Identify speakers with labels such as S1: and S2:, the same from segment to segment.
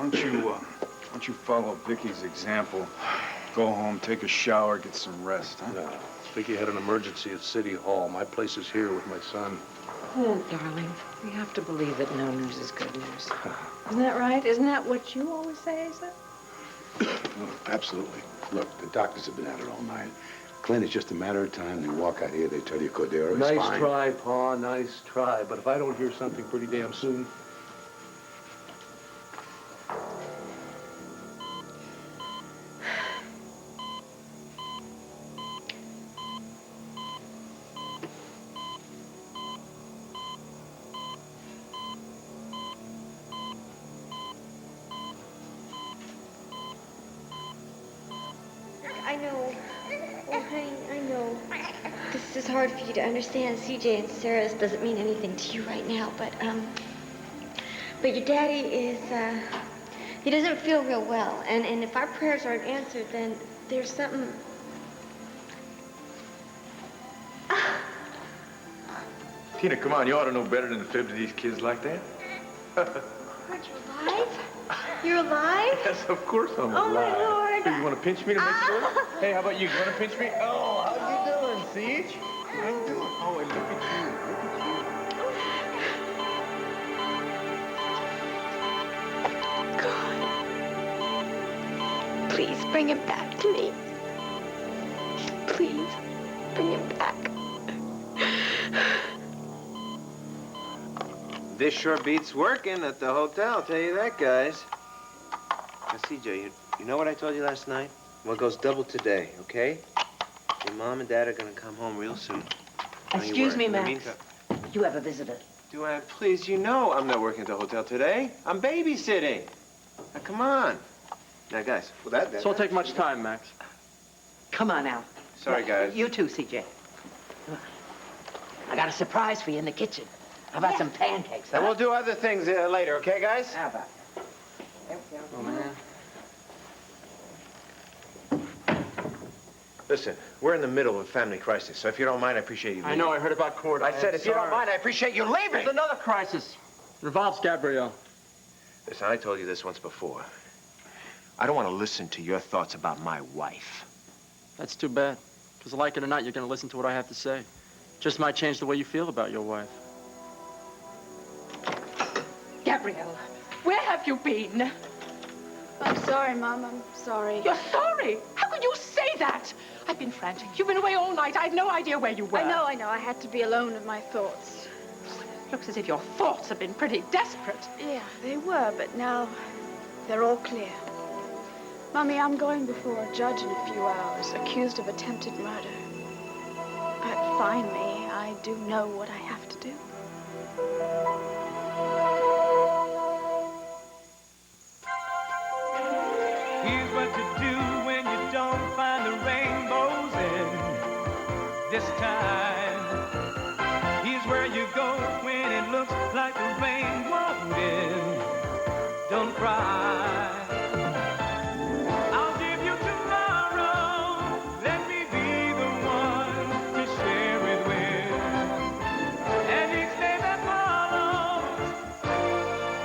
S1: Why don't you follow Vicky's example? Go home, take a shower, get some rest, huh?
S2: No. Vicky had an emergency at City Hall. My place is here with my son.
S3: Clint, darling, we have to believe that no news is good news. Isn't that right? Isn't that what you always say, Asa?
S4: Oh, absolutely. Look, the doctors have been at it all night. Clint, it's just a matter of time. They walk out here, they tell you Cordero is fine.
S2: Nice try, Pa, nice try. But if I don't hear something pretty damn soon...
S5: I know. Oh, honey, I know. This is hard for you to understand. CJ and Sarah's doesn't mean anything to you right now, but your daddy is, he doesn't feel real well. And if our prayers aren't answered, then there's something...
S6: Tina, come on, you ought to know better than to fib to these kids like that.
S5: Aren't you alive? You're alive?
S6: Yes, of course I'm
S5: alive. Oh, my Lord.
S6: Hey, you want to pinch me to make sure? Hey, how about you? You want to pinch me? Oh, how you doing, Siege? How you doing? Oh, and look at you.
S5: God. Please bring him back to me. Please bring him back.
S7: This sure beats working at the hotel, I'll tell you that, guys. Now, CJ, you know what I told you last night? Well, it goes double today, okay? Your mom and dad are gonna come home real soon.
S3: Excuse me, Max. You have a visitor.
S7: DuAnn, please, you know I'm not working at the hotel today. I'm babysitting. Now, come on. Now, guys, well, that...
S8: This won't take much time, Max.
S3: Come on now.
S7: Sorry, guys.
S3: You too, CJ. I got a surprise for you in the kitchen. How about some pancakes, huh?
S7: And we'll do other things later, okay, guys?
S3: How about it?
S8: Oh, man.
S7: Listen, we're in the middle of a family crisis, so if you don't mind, I appreciate you leaving.
S8: I know, I heard about court.
S7: I said, if you don't mind, I appreciate you leaving!
S8: There's another crisis. It involves Gabrielle.
S7: Listen, I told you this once before. I don't want to listen to your thoughts about my wife.
S8: That's too bad. Because like it or not, you're going to listen to what I have to say. Just might change the way you feel about your wife.
S9: Gabrielle, where have you been?
S10: I'm sorry, Mom. I'm sorry.
S9: You're sorry? How could you say that? I've been frantic. You've been away all night. I had no idea where you were.
S10: I know. I had to be alone with my thoughts.
S9: Looks as if your thoughts have been pretty desperate.
S10: Yeah, they were, but now they're all clear. Mommy, I'm going before a judge in a few hours, accused of attempted murder. But finally, I do know what I have to do.
S11: Here's what to do when you don't find the rainbows in this time. Here's where you go when it looks like the rain won't end. Don't cry. I'll give you tomorrow. Let me be the one to share it with. And each day that follows,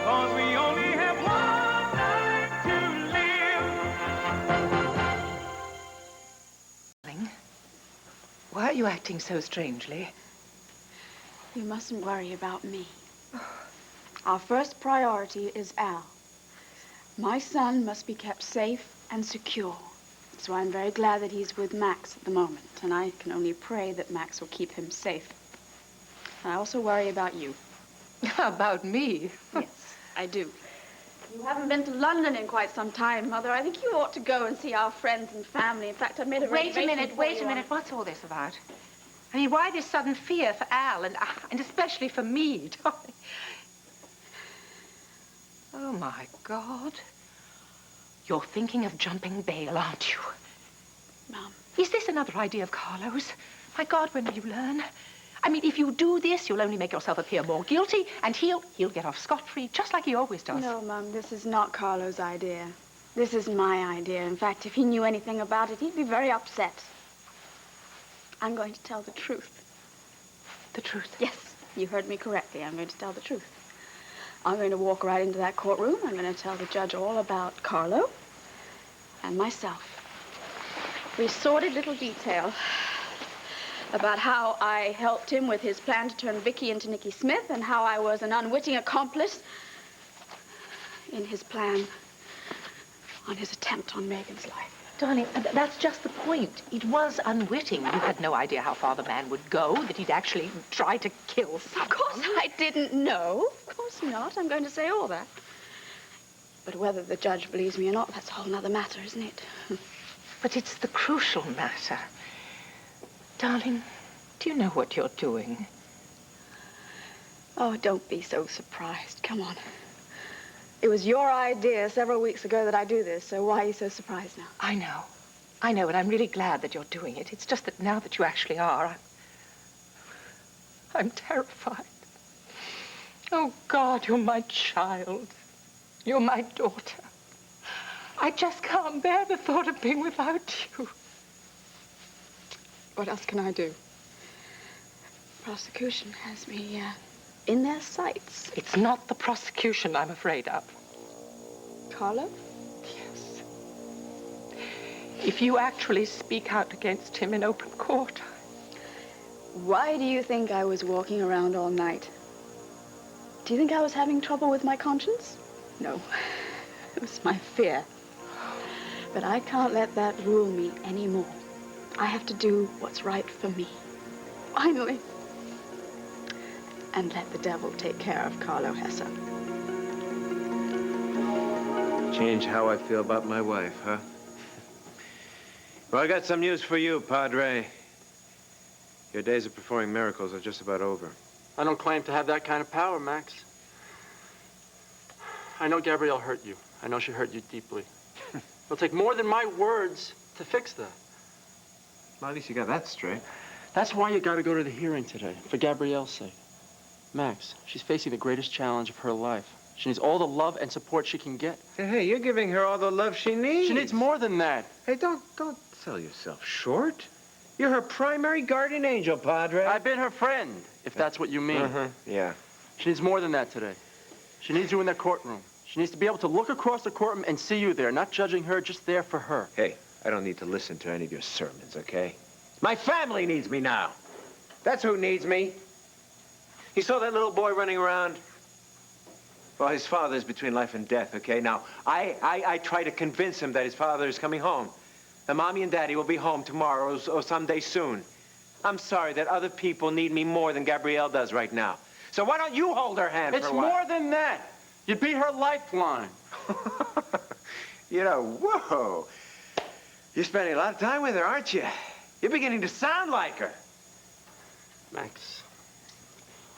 S11: 'cause we only have one night to live.
S9: Why are you acting so strangely?
S10: You mustn't worry about me. Our first priority is Al. My son must be kept safe and secure. So I'm very glad that he's with Max at the moment, and I can only pray that Max will keep him safe. And I also worry about you.
S9: About me?
S10: Yes, I do. You haven't been to London in quite some time, Mother. I think you ought to go and see our friends and family. In fact, I made a
S9: Wait a minute. What's all this about? I mean, why this sudden fear for Al and especially for me, darling? Oh, my God. You're thinking of jumping bail, aren't you?
S10: Mom.
S9: Is this another idea of Carlo's? My God, when will you learn? I mean, if you do this, you'll only make yourself appear more guilty, and he'll get off scot-free, just like he always does.
S10: No, Mom, this is not Carlo's idea. This is my idea. In fact, if he knew anything about it, he'd be very upset. I'm going to tell the truth.
S9: The truth?
S10: Yes, you heard me correctly. I'm going to tell the truth. I'm going to walk right into that courtroom. I'm going to tell the judge all about Carlo and myself. We sordid little detail about how I helped him with his plan to turn Vicky into Nicky Smith and how I was an unwitting accomplice in his plan on his attempt on Megan's life.
S9: Darling, that's just the point. It was unwitting. You had no idea how far the man would go, that he'd actually try to kill someone.
S10: Of course I didn't know. Of course not. I'm going to say all that. But whether the judge believes me or not, that's a whole other matter, isn't it?
S9: But it's the crucial matter. Darling, do you know what you're doing?
S10: Oh, don't be so surprised. Come on. It was your idea several weeks ago that I do this, so why are you so surprised now?
S9: I know, and I'm really glad that you're doing it. It's just that now that you actually are, I'm terrified. Oh, God, you're my child. You're my daughter. I just can't bear the thought of being without you.
S10: What else can I do? Prosecution has me, in their sights.
S9: It's not the prosecution I'm afraid of.
S10: Carlo?
S9: Yes. If you actually speak out against him in open court.
S10: Why do you think I was walking around all night? Do you think I was having trouble with my conscience? No. It was my fear. But I can't let that rule me anymore. I have to do what's right for me. Finally. And let the devil take care of Carlo Hesse.
S7: Change how I feel about my wife, huh? Well, I got some news for you, Padre. Your days of performing miracles are just about over.
S8: I don't claim to have that kind of power, Max. I know Gabrielle hurt you. I know she hurt you deeply. It'll take more than my words to fix that.
S7: Well, at least you got that straight.
S8: That's why you gotta go to the hearing today, for Gabrielle's sake. Max, she's facing the greatest challenge of her life. She needs all the love and support she can get.
S7: Hey, you're giving her all the love she needs.
S8: She needs more than that.
S7: Hey, don't sell yourself short. You're her primary guardian angel, Padre.
S8: I've been her friend, if that's what you mean.
S7: Yeah.
S8: She needs more than that today. She needs you in that courtroom. She needs to be able to look across the courtroom and see you there, not judging her, just there for her.
S7: Hey, I don't need to listen to any of your sermons, okay? My family needs me now. That's who needs me. You saw that little boy running around? Well, his father's between life and death, okay? Now, I try to convince him that his father is coming home. And Mommy and Daddy will be home tomorrow or someday soon. I'm sorry that other people need me more than Gabrielle does right now. So why don't you hold her hand for a while?
S8: It's more than that. You'd be her lifeline.
S7: You know, whoa. You're spending a lot of time with her, aren't you? You're beginning to sound like her.
S8: Max,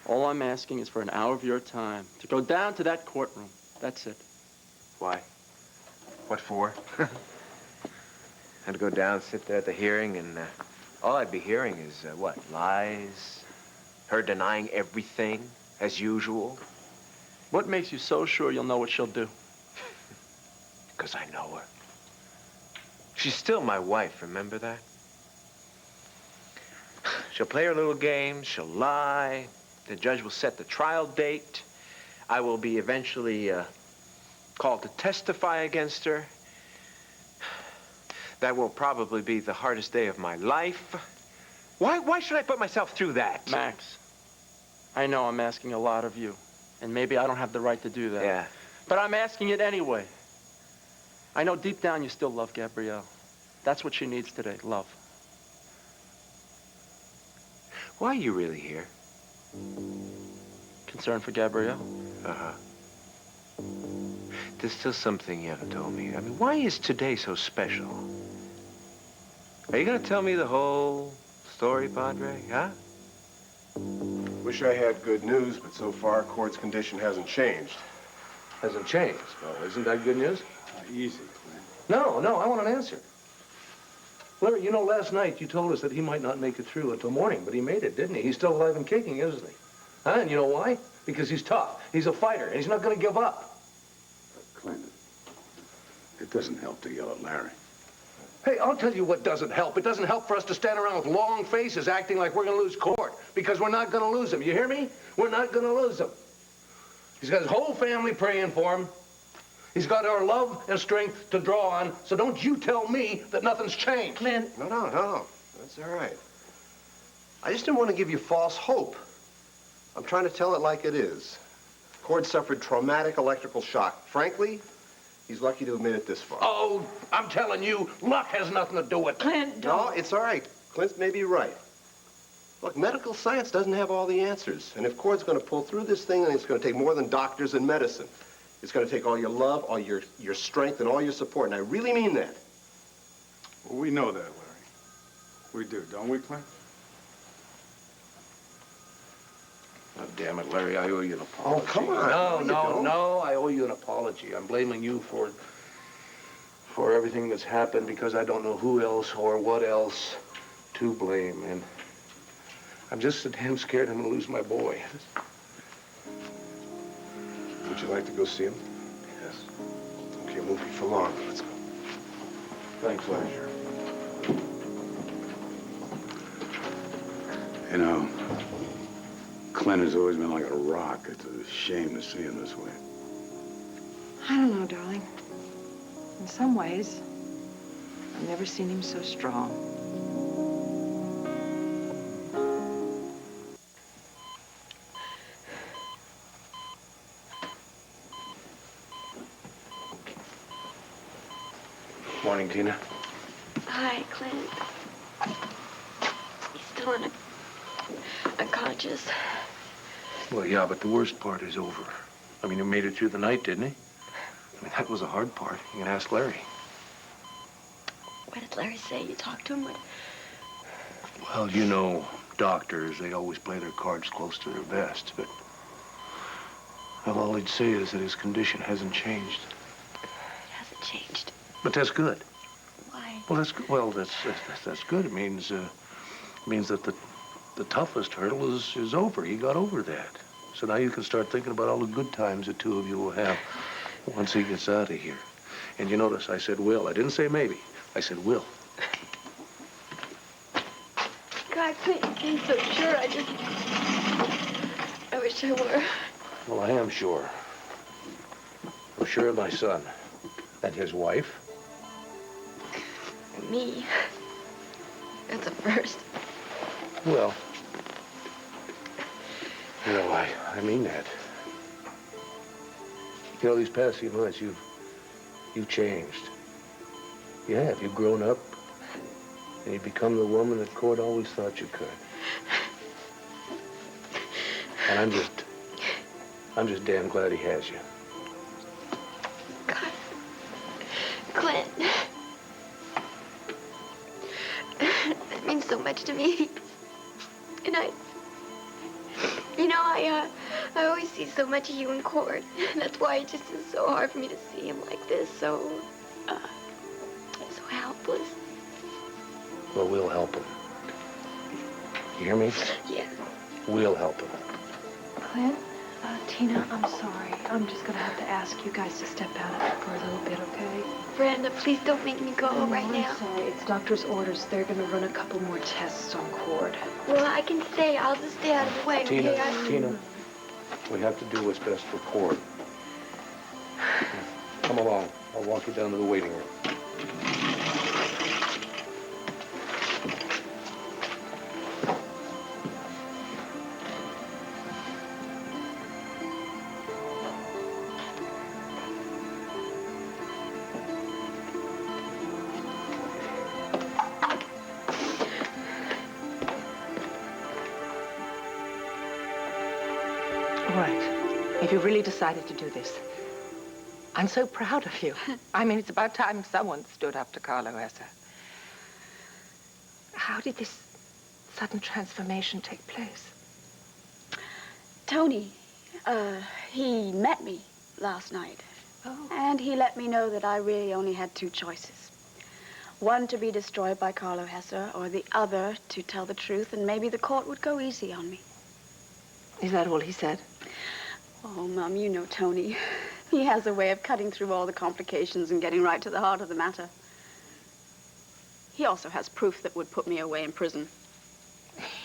S8: all I'm asking is for an hour of your time to go down to that courtroom. That's it.
S7: Why? What for? I'd go down, sit there at the hearing, and all I'd be hearing is, what, lies? Her denying everything, as usual?
S8: What makes you so sure you'll know what she'll do?
S7: Because I know her. She's still my wife, remember that? She'll play her little games, she'll lie. The judge will set the trial date. I will be eventually called to testify against her. That will probably be the hardest day of my life. Why should I put myself through that?
S8: Max, I know I'm asking a lot of you, and maybe I don't have the right to do that.
S7: Yeah.
S8: But I'm asking it anyway. I know deep down you still love Gabrielle. That's what she needs today, love.
S7: Why are you really here?
S8: Concern for Gabrielle.
S7: Uh-huh. There's still something you haven't told me. I mean, why is today so special? Are you gonna tell me the whole story, Padre, huh?
S12: Wish I had good news, but so far, Court's condition hasn't changed.
S2: Hasn't changed. Well, isn't that good news?
S4: Easy, Clint.
S2: No, I want an answer. Larry, you know, last night you told us that he might not make it through until morning, but he made it, didn't he? He's still alive and kicking, isn't he? Huh? And you know why? Because he's tough. He's a fighter, and he's not going to give up.
S4: Clint, it doesn't help to yell at Larry.
S2: Hey, I'll tell you what doesn't help. It doesn't help for us to stand around with long faces acting like we're going to lose court, because we're not going to lose him. You hear me? We're not going to lose him. He's got his whole family praying for him. He's got our love and strength to draw on, so don't you tell me that nothing's changed.
S3: Clint.
S12: No. That's all right. I just didn't want to give you false hope. I'm trying to tell it like it is. Cord suffered traumatic electrical shock. Frankly, he's lucky to have made it this far.
S2: Oh, I'm telling you, luck has nothing to do with it.
S3: Clint,
S12: No,
S3: don't.
S12: it's all right. Clint may be right. Look, medical science doesn't have all the answers. And if Cord's going to pull through this thing, then it's going to take more than doctors and medicine. It's going to take all your love, all your strength, and all your support. And I really mean that.
S1: Well, we know that, Larry. We do, don't we, Clint?
S2: Oh, damn it, Larry, I owe you an apology.
S12: Oh, come on.
S2: No, I owe you an apology. I'm blaming you for everything that's happened because I don't know who else or what else to blame. And I'm just so damn scared I'm gonna lose my boy.
S12: Would you like to go see him?
S2: Yes.
S12: Okay, it won't be for long. Let's go.
S2: Thanks, Larry.
S4: You know, Clint has always been like a rock. It's a shame to see him this way.
S3: I don't know, darling. In some ways, I've never seen him so strong.
S2: Morning, Tina.
S5: Hi, Clint. He's still unconscious.
S2: Well, yeah, but the worst part is over. I mean, he made it through the night, didn't he? I mean, that was the hard part. You can ask Larry.
S5: What did Larry say? You talked to him? What?
S2: Well, you know, doctors, they always play their cards close to their vest, but well, all he'd say is that his condition hasn't changed.
S5: It hasn't changed.
S2: But that's good.
S5: Why?
S2: Well, that's good. Well, that's good. It means that the toughest hurdle is over. He got over that. So now you can start thinking about all the good times the two of you will have once he gets out of here. And you notice I said will. I didn't say maybe. I said will.
S5: God, Clint, you seem so sure. I wish I were.
S2: Well, I am sure. I'm sure of my son and his wife.
S5: And me. That's a first.
S2: Well, you know, I mean that. You know, these past few months, you've changed. You have. You've grown up, and you've become the woman that Cord always thought you could. And I'm just damn glad he has you.
S5: God. Clint. That means so much to me. And I always see so much of you in Cord. That's why it just is so hard for me to see him like this, so helpless.
S2: Well, we'll help him. You hear me?
S5: Yeah.
S2: We'll help him.
S3: Clint, Tina, I'm sorry. I'm just gonna have to ask you guys to step out for a little bit, okay?
S5: Brenda, please don't make me go right
S3: I'm
S5: now.
S3: sorry. It's doctor's orders. They're gonna run a couple more tests on Cord.
S5: Well, I can stay. I'll just stay out of the way,
S2: Tina,
S5: okay?
S2: Tina, we have to do what's best for Cord. Come along. I'll walk you down to the waiting room.
S9: All right. If you really decided to do this, I'm so proud of you. I mean, it's about time someone stood up to Carlo-appointed. How did this sudden transformation take place?
S10: Tony, he met me last night.
S9: Oh.
S10: And he let me know that I really only had two choices. One to be destroyed by Carlo-appointed, or the other to tell the truth, and maybe the court would go easy on me.
S9: Is that all he said?
S10: Oh, Mom, you know Tony. He has a way of cutting through all the complications and getting right to the heart of the matter. He also has proof that would put me away in prison.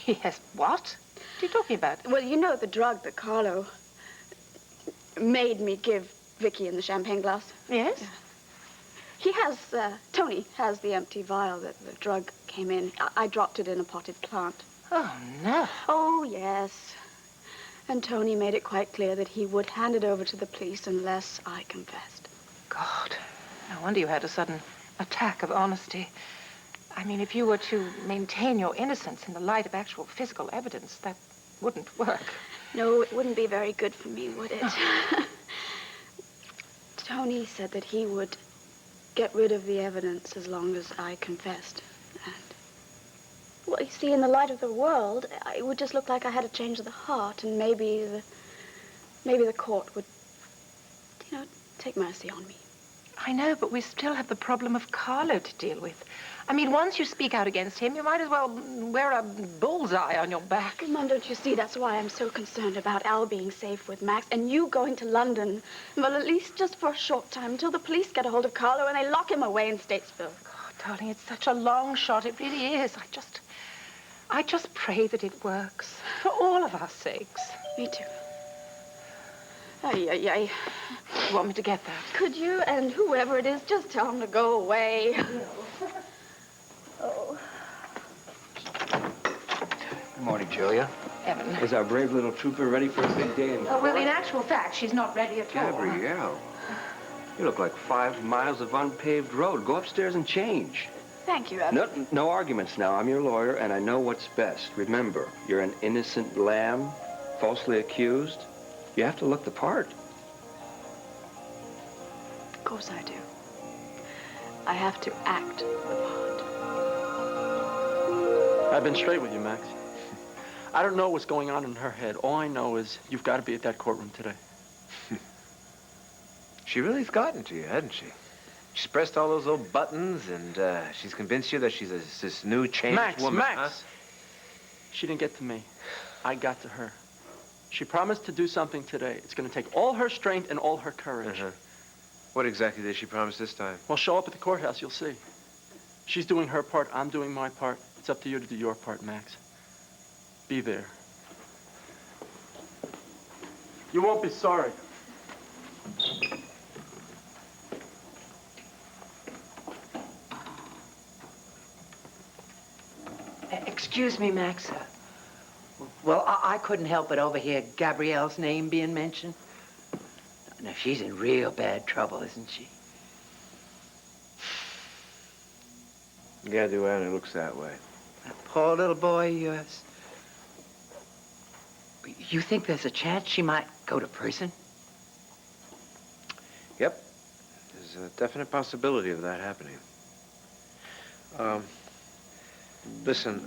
S9: He has what? What are you talking about?
S10: Well, you know the drug that Carlo... made me give Vicky in the champagne glass.
S3: Yes?
S10: Yeah. He has, Tony has the empty vial that the drug came in. I dropped it in a potted plant.
S3: Oh, no.
S10: Oh, yes. And Tony made it quite clear that he would hand it over to the police unless I confessed.
S9: God, no wonder you had a sudden attack of honesty. I mean, if you were to maintain your innocence in the light of actual physical evidence, that wouldn't work.
S10: No, it wouldn't be very good for me, would it? Tony said that he would get rid of the evidence as long as I confessed. And, well, you see, in the light of the world, it would just look like I had a change of the heart, and maybe the court would, you know, take mercy on me.
S9: I know, but we still have the problem of Carlo to deal with. I mean, once you speak out against him, you might as well wear a bullseye on your back.
S10: Well, Mom, don't you see? That's why I'm so concerned about Al being safe with Max and you going to London. Well, at least just for a short time until the police get a hold of Carlo and they lock him away in Statesville.
S9: God, darling, it's such a long shot. It really is. I just pray that it works. For all of our sakes.
S10: Me too. Ay, ay, ay.
S9: You want me to get that?
S10: Could you, and whoever it is, just tell him to go away. Oh.
S13: Good morning, Julia.
S9: Evan.
S13: Is our brave little trooper ready for a big day in court?
S9: Well, in actual fact, she's not ready at all.
S13: Gabrielle, you look like 5 miles of unpaved road. Go upstairs and change.
S10: Thank you, Evan.
S13: No arguments now. I'm your lawyer, and I know what's best. Remember, you're an innocent lamb, falsely accused. You have to look the part.
S10: Of course I do. I have to act the part.
S8: I've been straight with you, Max. I don't know what's going on in her head. All I know is you've got to be at that courtroom today.
S7: She really's gotten to you, hasn't she? She's pressed all those little buttons, and she's convinced you that she's this new changed woman.
S8: Max!
S7: Huh?
S8: She didn't get to me. I got to her. She promised to do something today. It's going to take all her strength and all her courage.
S7: What exactly did she promise this time?
S8: Well, show up at the courthouse, you'll see. She's doing her part, I'm doing my part. It's up to you to do your part, Max. Be there. You won't be sorry.
S14: Excuse me, Max. Well, I couldn't help but overhear Gabrielle's name being mentioned. Now, she's in real bad trouble, isn't she?
S7: Yeah, DuAnn, it looks that way.
S14: That poor little boy of yours. You think there's a chance she might go to prison?
S7: Yep. There's a definite possibility of that happening. Listen,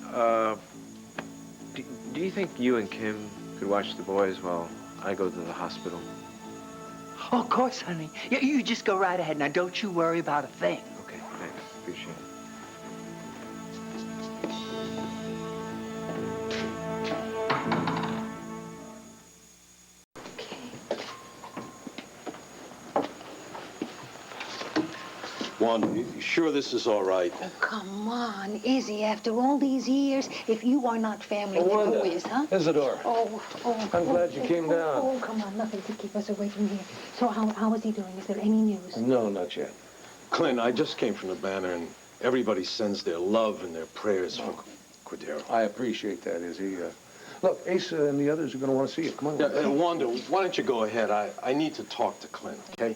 S7: do you think you and Kim could watch the boys while I go to the hospital?
S14: Oh, of course, honey. You just go right ahead. Now, don't you worry about a thing.
S7: Okay, thanks. Appreciate it.
S15: Wanda, you sure this is all right?
S16: Oh, come on, Izzy, after all these years, if you are not family, then
S2: Wanda.
S16: who is, huh?
S2: Isidore.
S16: Oh,
S2: I'm glad you came down.
S16: Oh, come on, nothing to keep us away from here. So how is he doing? Is there any news?
S15: No, not yet. Clint, I just came from the banner, and everybody sends their love and their prayers for Cordero.
S2: I appreciate that, Izzy. Look, Asa and the others are going to want to see you. Come on.
S15: Yeah, Wanda, why don't you go ahead? I need to talk to Clint, okay?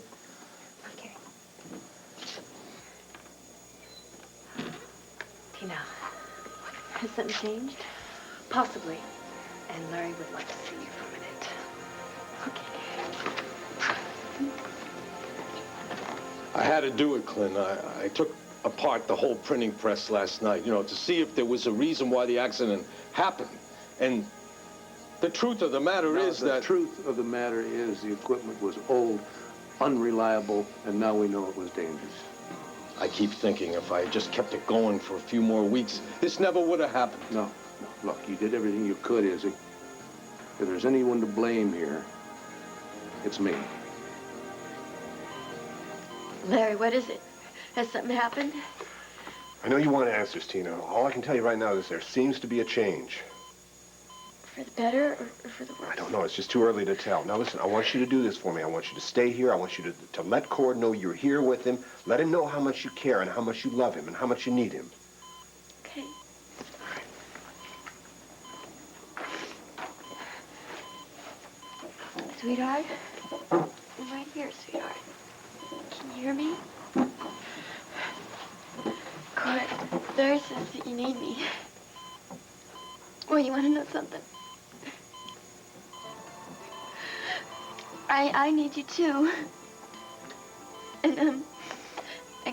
S3: Tina, has something changed? Possibly. And Larry would like to see you for a minute. Okay.
S15: I had to do it, Clint. I took apart the whole printing press last night, you know, to see if there was a reason why the accident happened. And the truth of the matter is that...
S2: The truth of the matter is the equipment was old, unreliable, and now we know it was dangerous.
S15: I keep thinking if I had just kept it going for a few more weeks, this never would have happened.
S2: No. Look, you did everything you could, Izzy. If there's anyone to blame here, it's me.
S5: Larry, what is it? Has something happened?
S12: I know you want answers, Tina. All I can tell you right now is there seems to be a change.
S5: For the better or for the worse?
S12: I don't know. It's just too early to tell. Now, listen, I want you to do this for me. I want you to stay here. I want you to let Cord know you're here with him. Let him know how much you care and how much you love him and how much you need him.
S5: Okay. Sweetheart? I'm right here, sweetheart. Can you hear me? Cord, Larry says that you need me. Well, you want to know something? I need you too. And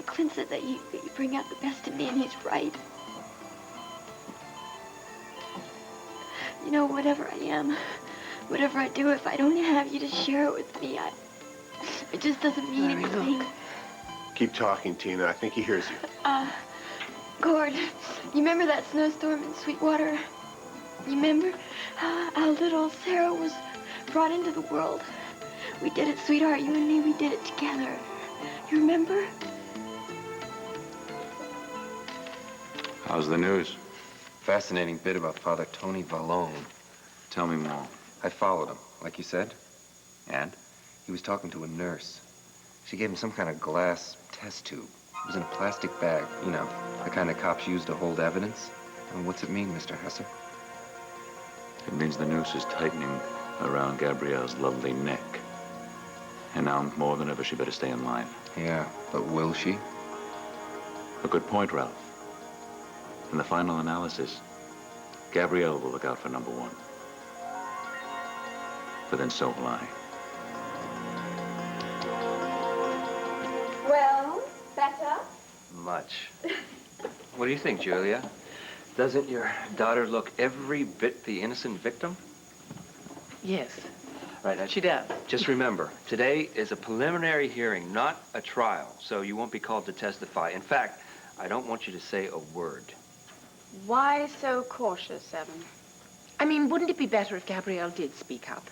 S5: Clint said that you bring out the best in me, and he's right. You know, whatever I am, whatever I do, if I don't have you to share it with me, it just doesn't mean anything.
S12: Keep talking, Tina. I think he hears you.
S5: Cord, you remember that snowstorm in Sweetwater? You remember how little Sarah was brought into the world? We did it, sweetheart. You and me, we did it together. You remember?
S17: How's the news?
S13: Fascinating bit about Father Tony Vallone.
S17: Tell me more.
S13: I followed him, like you said. And? He was talking to a nurse. She gave him some kind of glass test tube. It was in a plastic bag, you know, the kind that cops use to hold evidence. And what's it mean, Mr. Hesser?
S17: It means the noose is tightening around Gabrielle's lovely neck. And now more than ever, she better stay in line.
S13: Yeah, but will she?
S17: A good point, Ralph. In the final analysis, Gabrielle will look out for number one. But then so will I.
S10: Well, better?
S13: Much. What do you think, Julia? Doesn't your daughter look every bit the innocent victim?
S14: Yes.
S13: Right, now,
S14: She does.
S13: just remember, today is a preliminary hearing, not a trial, so you won't be called to testify. In fact, I don't want you to say a word.
S10: Why so cautious, Evan?
S14: I mean, wouldn't it be better if Gabrielle did speak up?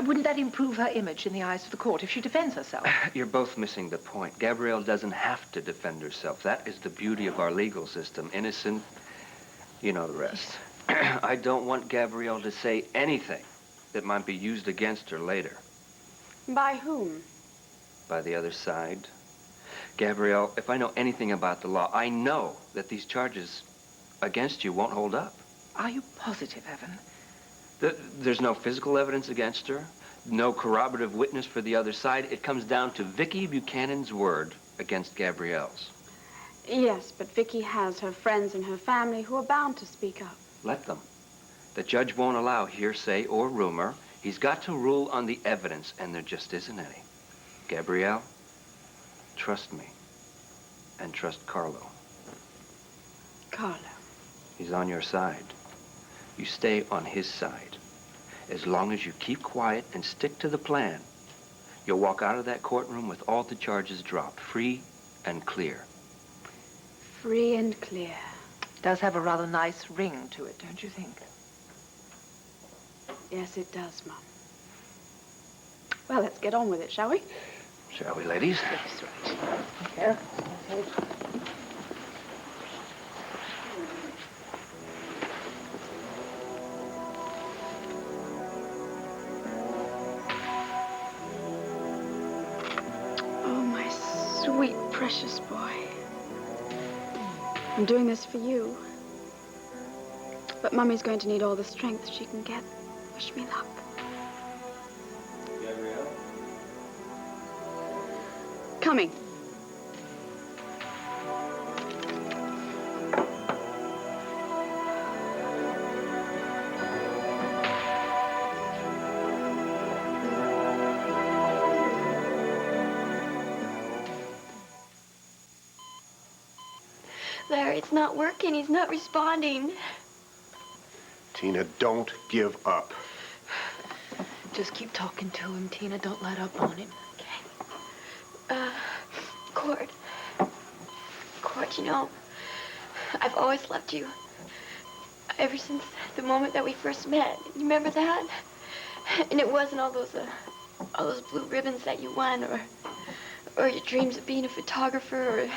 S14: Wouldn't that improve her image in the eyes of the court if she defends herself?
S13: You're both missing the point. Gabrielle doesn't have to defend herself. That is the beauty of our legal system. Innocent, you know the rest. I don't want Gabrielle to say anything that might be used against her later.
S10: By whom?
S13: By the other side. Gabrielle, if I know anything about the law, I know that these charges against you won't hold up.
S14: Are you positive, Evan?
S13: There's no physical evidence against her, no corroborative witness for the other side. It comes down to Vicky Buchanan's word against Gabrielle's.
S10: Yes, but Vicky has her friends and her family who are bound to speak up.
S13: Let them. The judge won't allow hearsay or rumor. He's got to rule on the evidence, and there just isn't any. Gabrielle, trust me, and trust Carlo.
S10: Carlo.
S13: He's on your side. You stay on his side. As long as you keep quiet and stick to the plan, you'll walk out of that courtroom with all the charges dropped, free and clear.
S10: Free and clear.
S14: Does have a rather nice ring to it, don't you think?
S10: Yes, it does, Mum. Well, let's get on with it, shall we?
S13: Shall we, ladies?
S14: Yes, right. Here.
S10: Oh, my sweet, precious boy. I'm doing this for you. But Mummy's going to need all the strength she can get. Wish me luck.
S13: Gabrielle?
S10: Coming.
S5: Larry, it's not working. He's not responding.
S12: Tina, don't give up.
S3: Just keep talking to him, Tina. Don't let up on him.
S5: Cord. Cord, you know, I've always loved you. Ever since the moment that we first met. You remember that? And it wasn't all those blue ribbons that you won, or your dreams of being a photographer,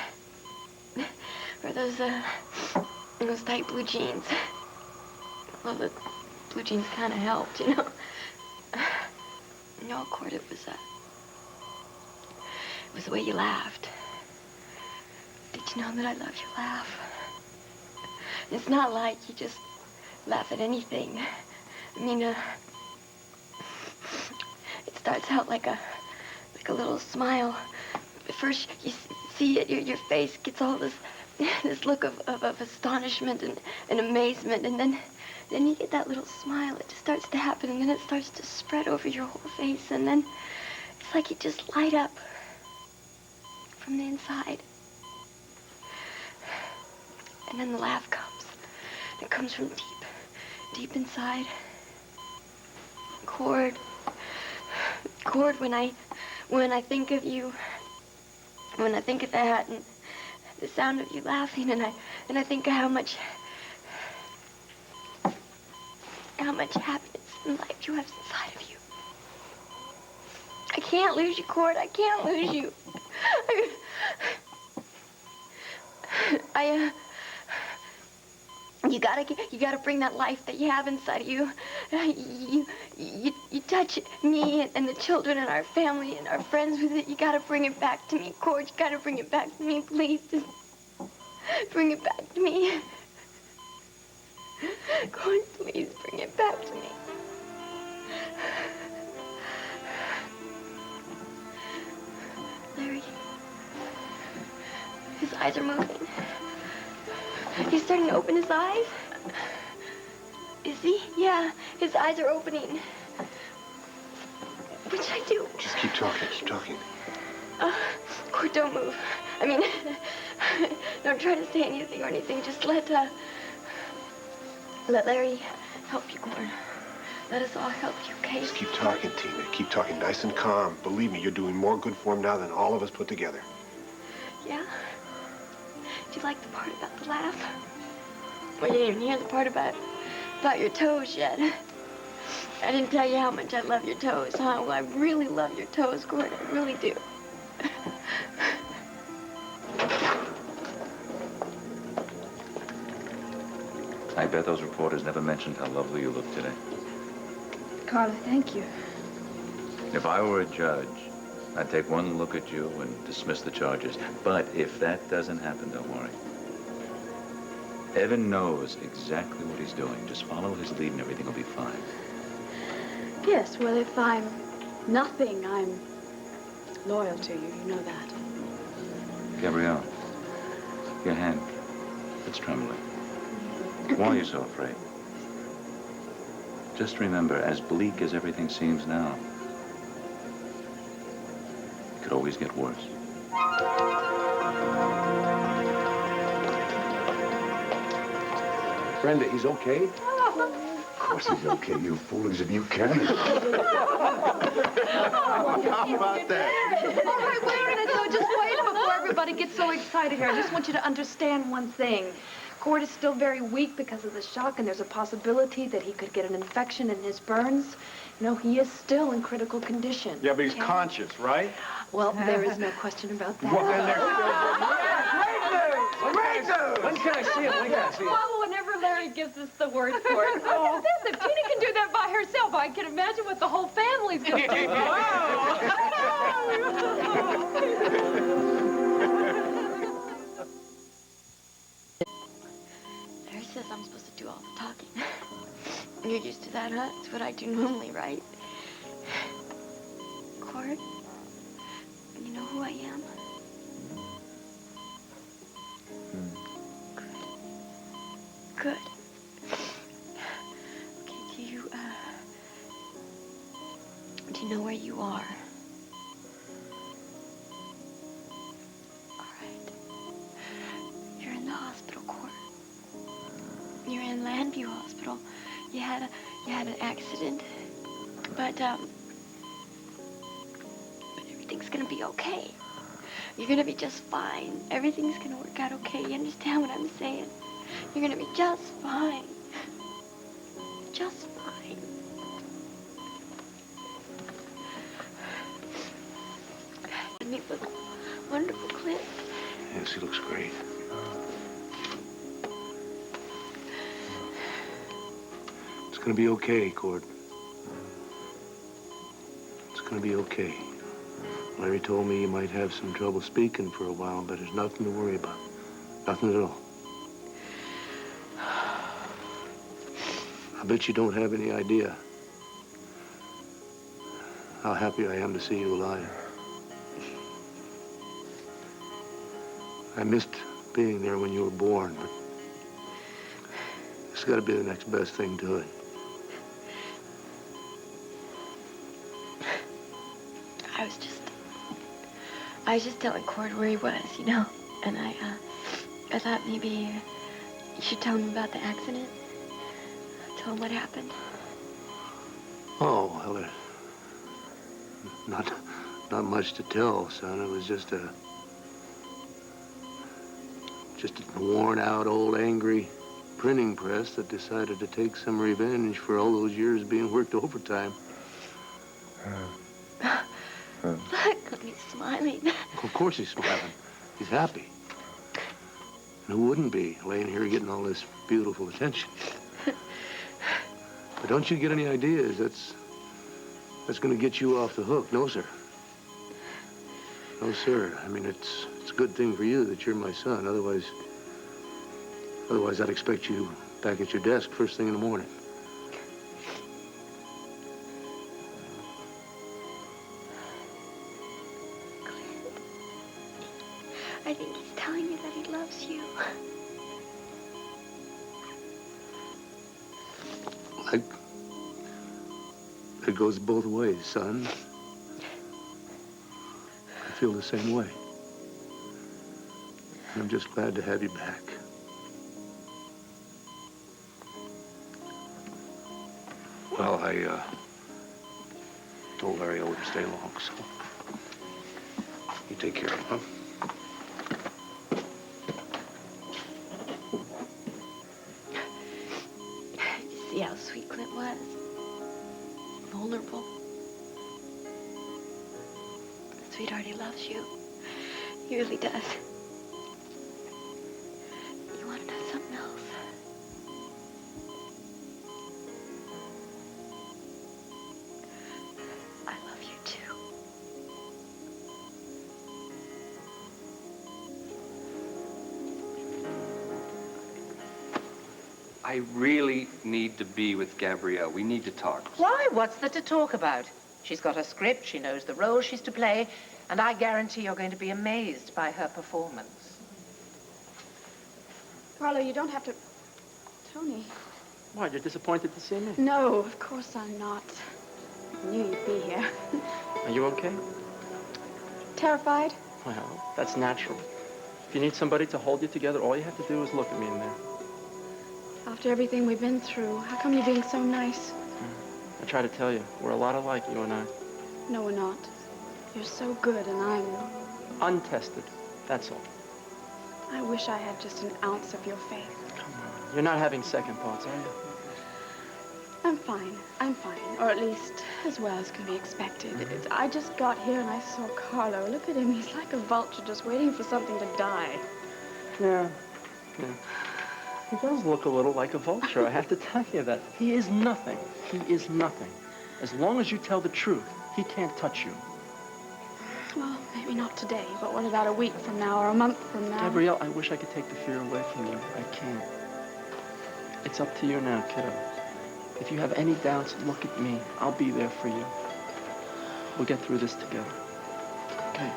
S5: or those tight blue jeans. All the blue jeans kind of helped, you know. No, Court, it was the way you laughed. Did you know that I love your laugh? It's not like you just laugh at anything. I mean, it starts out like a little smile. At first, you see it, your face gets all this look of astonishment and amazement, and then you get that little smile. It just starts to happen, and then it starts to spread over your whole face, and then it's like you just light up from the inside. And then the laugh comes. It comes from deep inside. Cord, when I think of you, when I think of that and the sound of you laughing, and I think of how much happiness and life you have inside of you. I can't lose you, Cord. I can't lose you. You gotta bring that life that you have inside of you. You touch me and the children and our family and our friends with it. You gotta bring it back to me, Cord. You gotta bring it back to me, please. Just bring it back to me. Cord, please bring it back to me. Larry, his eyes are moving. He's starting to open his eyes. Is he? Yeah, his eyes are opening. What should I do?
S12: Just keep talking, keep talking.
S5: Cord, don't move. I mean, don't try to say anything or anything. Just let Larry help you, Cord. Let us all help you, okay?
S12: Just keep talking, Tina. Keep talking nice and calm. Believe me, you're doing more good for him now than all of us put together.
S5: Yeah? Do you like the part about the laugh? Well, you didn't even hear the part about your toes yet. I didn't tell you how much I love your toes, huh? Well, I really love your toes, Cord. I really do.
S17: I bet those reporters never mentioned how lovely you look today.
S10: Carlo, thank you.
S17: If I were a judge, I'd take one look at you and dismiss the charges. But if that doesn't happen, don't worry. Evan knows exactly what he's doing. Just follow his lead and everything will be fine.
S10: Yes, well, if I'm nothing, I'm loyal to you. You know that.
S17: Gabrielle, your hand, it's trembling. Why are you so afraid? Just remember, as bleak as everything seems now, it could always get worse.
S2: Brenda, he's okay?
S4: Of course he's okay, you fool, as if you can.
S12: How about that?
S18: All right, wait a minute, though. Just wait before everybody gets so excited here. I just want you to understand one thing. Cord is still very weak because of the shock, and there's a possibility that he could get an infection in his burns. You know, he is still in critical condition.
S1: Yeah, but he's conscious, right?
S18: Well, there is no question about that.
S1: Well, then there's...
S2: Great news! When can I see him? When can I see him?
S9: Oh, whenever Larry gives us the word for it. Look at this. If Tina can do that by herself, I can imagine what the whole family's going to do.
S5: Larry says I'm supposed to do all the talking. You're used to that, huh? It's what I do normally, right? Cord, you know who I am? Good. Okay, do you know where you are? All right. You're in the hospital, Cord. You're in Landview Hospital. You had an accident, but everything's gonna be okay. You're gonna be just fine. Everything's gonna work out okay. You understand what I'm saying? You're gonna be just fine. Just fine. And meet with wonderful Clint.
S12: Yes, he looks great. It's
S2: It's gonna be okay, Cord. It's gonna be okay. Larry told me you might have some trouble speaking for a while, but there's nothing to worry about. Nothing at all. I bet you don't have any idea how happy I am to see you alive. I missed being there when you were born, but it's got to be the next best thing to it.
S5: I was just telling Cord where he was, you know, and I thought maybe you should tell him about the accident. Tell him what happened.
S2: Oh, well, there's not much to tell, son. It was just a worn-out, old, angry printing press that decided to take some revenge for all those years being worked overtime.
S5: Look, he's smiling.
S2: Of course he's smiling. He's happy. And who wouldn't be, laying here getting all this beautiful attention? But don't you get any ideas? That's going to get you off the hook. No, sir. No, sir. I mean, it's a good thing for you that you're my son. Otherwise I'd expect you back at your desk first thing in the morning.
S5: I think he's telling you that he loves you.
S2: Like, it goes both ways, son. I feel the same way. And I'm just glad to have you back. Well, I told Larry I wouldn't stay long, so you take care of him, huh?
S5: See how sweet Clint was? Vulnerable. Sweetheart, he loves you. He really does. You want to know something else? I love you too.
S13: I really need to be with Gabrielle. We need to talk.
S14: Why? What's there to talk about? She's got her script, she knows the role she's to play, and I guarantee you're going to be amazed by her performance.
S10: Carlo, you don't have to... Tony.
S8: Why, you're disappointed to see me?
S10: No, of course I'm not. I knew you'd be here.
S8: Are you okay?
S10: Terrified?
S8: Well, that's natural. If you need somebody to hold you together, all you have to do is look at me in there.
S10: After everything we've been through, how come you're being so nice?
S8: I try to tell you, we're a lot alike, you and I.
S10: No, we're not. You're so good, and I'm...
S8: Untested, that's all.
S10: I wish I had just an ounce of your faith.
S8: Come on. You're not having second thoughts, are you?
S10: I'm fine. I'm fine. Or at least as well as can be expected. I just got here and I saw Carlo. Look at him. He's like a vulture just waiting for something to die.
S8: Yeah. He does look a little like a vulture, I have to tell you that. He is nothing. He is nothing. As long as you tell the truth, he can't touch you.
S10: Well, maybe not today, but what about a week from now or a month from now?
S8: Gabrielle, I wish I could take the fear away from you. I can't. It's up to you now, kiddo. If you have any doubts, look at me. I'll be there for you. We'll get through this together. Okay?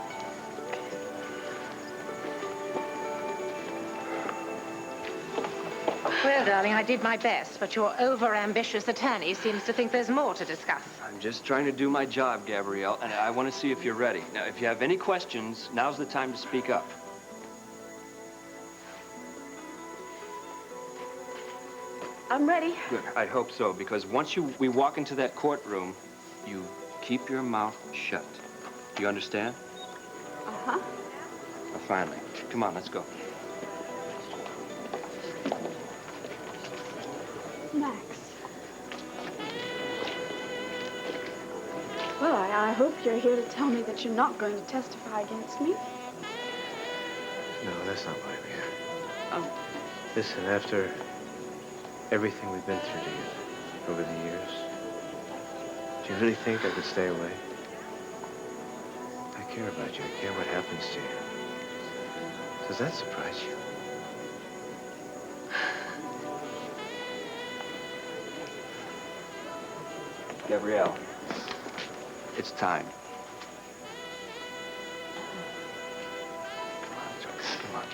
S14: Well, darling, I did my best, but your over-ambitious attorney seems to think there's more to discuss.
S13: I'm just trying to do my job, Gabrielle, and I want to see if you're ready. Now, if you have any questions, now's the time to speak up.
S10: I'm ready.
S13: Good. I hope so, because once we walk into that courtroom, you keep your mouth shut. Do you understand?
S10: Uh-huh.
S13: Well, finally. Come on, let's go.
S10: Max. Well, I hope you're here to tell me that you're not going to testify against me.
S7: No, that's not why I'm here. Listen, after everything we've been through together, I over the years. Do you really think I could stay away? I care about you. I care what happens to you. Does that surprise you?
S13: Gabrielle, it's time.
S2: Come on.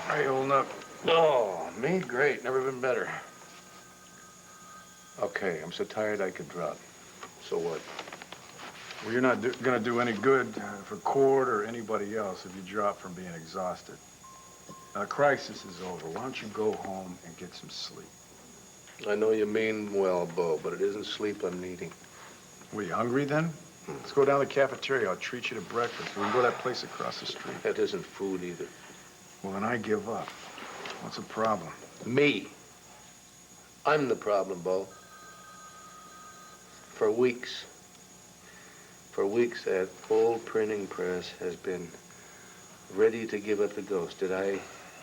S2: How you holding up? Oh, me? Great. Never been better. Okay, I'm so tired I could drop. So what?
S1: Well, you're not gonna do any good for court or anybody else if you drop from being exhausted. Now, the crisis is over. Why don't you go home and get some sleep?
S2: I know you mean well, Bo, but it isn't sleep I'm needing.
S1: Were you hungry then? Let's go down to the cafeteria. I'll treat you to breakfast. We can go to that place across the street.
S2: That isn't food either.
S1: Well, then I give up. What's the problem?
S2: Me. I'm the problem, Bo. For weeks, that old printing press has been ready to give up the ghost. Did I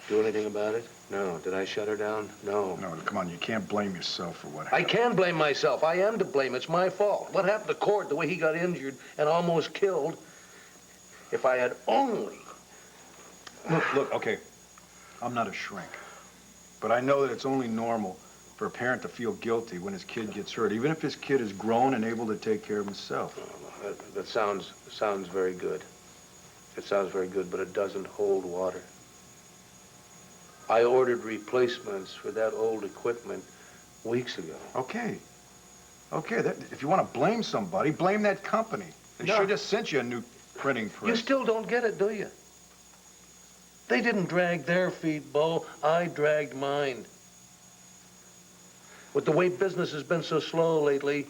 S2: do anything about it? No. Did I shut her down? No.
S1: No, come on. You can't blame yourself for what
S2: I
S1: happened.
S2: can blame myself. I am to blame. It's my fault. What happened to Cord, the way he got injured and almost killed, if I had only...
S1: Look, okay. I'm not a shrink. But I know that it's only normal for a parent to feel guilty when his kid gets hurt, even if his kid is grown and able to take care of himself.
S2: That sounds very good. It sounds very good, but it doesn't hold water. I ordered replacements for that old equipment weeks ago.
S1: Okay. Okay, if you want to blame somebody, blame that company. They should have sent you a new printing press.
S2: You still don't get it, do you? They didn't drag their feet, Bo. I dragged mine. With the way business has been so slow lately,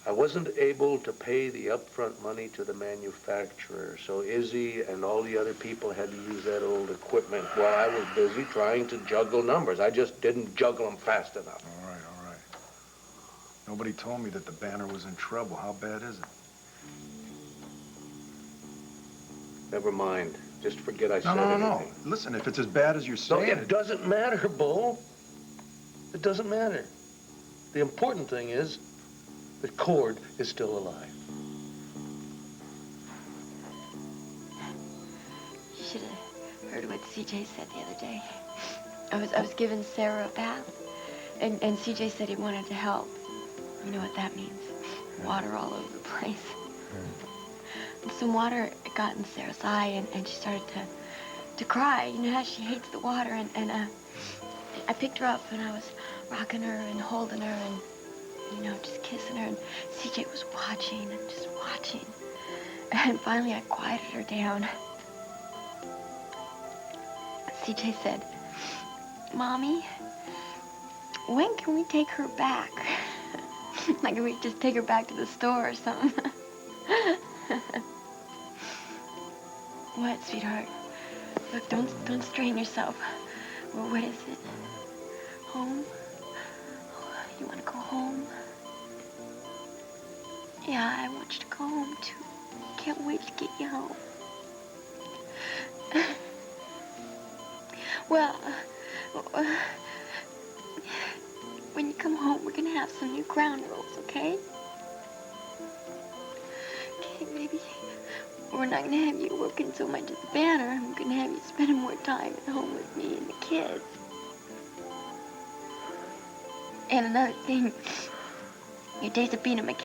S2: I wasn't able to pay the upfront money to the manufacturer, so Izzy and all the other people had to use that old equipment while I was busy trying to juggle numbers. I just didn't juggle them fast enough.
S1: All right. Nobody told me that the banner was in trouble. How bad is it?
S2: Never mind. Just forget I said anything.
S1: No. Listen, if it's as bad as you're saying...
S2: No, it doesn't matter, Bo. It doesn't matter. The important thing is that Cord is still alive.
S5: You should have heard what CJ said the other day. I was giving Sarah a bath, and CJ said he wanted to help. You know what that means. Water all over the place. And some water got in Sarah's eye, and she started to cry. You know how she hates the water, and I picked her up, and I was rocking her and holding her and, you know, just kissing her, and CJ was watching and just watching. And finally I quieted her down. CJ said, "Mommy, when can we take her back? Like, can we just take her back to the store or something?" What, sweetheart? Look, don't strain yourself. Well, what is it? Home? You want to go home? Yeah, I want you to go home, too. Can't wait to get you home. Well, when you come home, we're going to have some new ground rules, okay? Okay, baby. We're not going to have you working so much at the banner. We're going to have you spending more time at home with me and the kids. And another thing, your days of being a mechanic